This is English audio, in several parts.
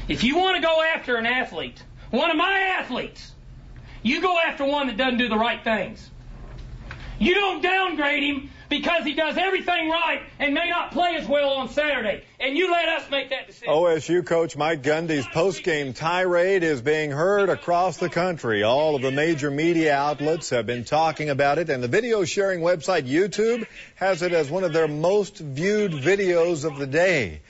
If you want to go after an athlete, one of my athletes, you go after one that doesn't do the right things. You don't downgrade him because he does everything right and may not play as well on Saturday. And you let us make that decision. OSU coach Mike Gundy's post-game tirade is being heard across the country. All of the major media outlets have been talking about it, and the video sharing website YouTube has it as one of their most viewed videos of the day.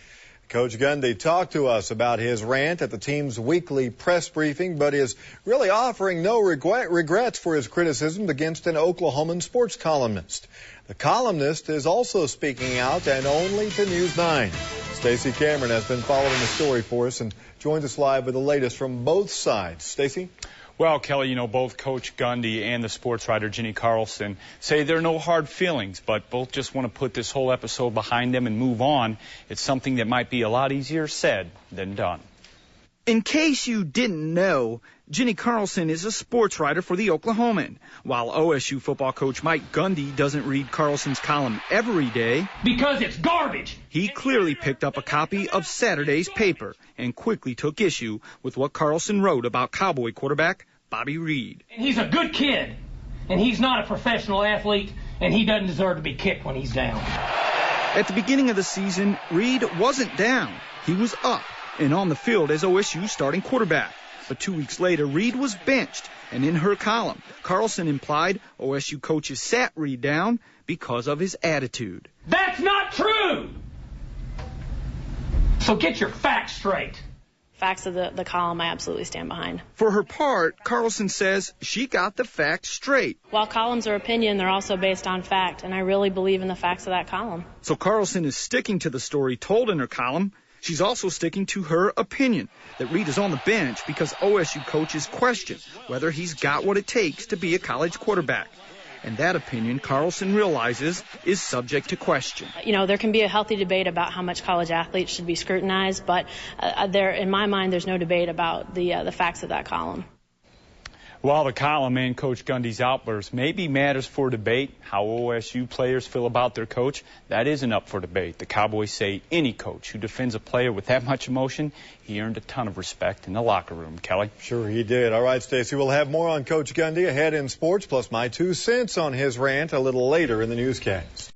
Coach Gundy talked to us about his rant at the team's weekly press briefing, but is really offering no regrets for his criticisms against an Oklahoman sports columnist. The Columnist is also speaking out, and only to News 9. Stacey Cameron has been following the story for us and joins us live with the latest from both sides. Stacey? Well, Kelly, both Coach Gundy and the sports writer Jenni Carlson say there are no hard feelings, but both just want to put this whole episode behind them and move on. It's something that might be a lot easier said than done. In case you didn't know, Jenni Carlson is a sports writer for the Oklahoman. While OSU football coach Mike Gundy doesn't read Carlson's column every day, because it's garbage, he clearly picked up a copy of Saturday's paper and quickly took issue with what Carlson wrote about Cowboy quarterback Bobby Reed. And he's a good kid, and he's not a professional athlete, and he doesn't deserve to be kicked when he's down. At the beginning of the season, Reed wasn't down. He was up and on the field as OSU's starting quarterback. But 2 weeks later, Reed was benched, and in her column, Carlson implied OSU coaches sat Reed down because of his attitude. That's not true! So get your facts straight. Facts of the column I absolutely stand behind. For her part, Carlson says she got the facts straight. While columns are opinion, they're also based on fact, and I really believe in the facts of that column. So Carlson is sticking to the story told in her column. She's also sticking to her opinion that Reed is on the bench because OSU coaches question whether he's got what it takes to be a college quarterback. And that opinion, Carlson realizes, is subject to question. There can be a healthy debate about how much college athletes should be scrutinized, but in my mind, there's no debate about the facts of that column. While the column and Coach Gundy's outbursts may be matters for debate, how OSU players feel about their coach, that isn't up for debate. The Cowboys say any coach who defends a player with that much emotion, he earned a ton of respect in the locker room. Kelly? Sure he did. All right, Stacey, we'll have more on Coach Gundy ahead in sports, plus my 2 cents on his rant a little later in the newscast.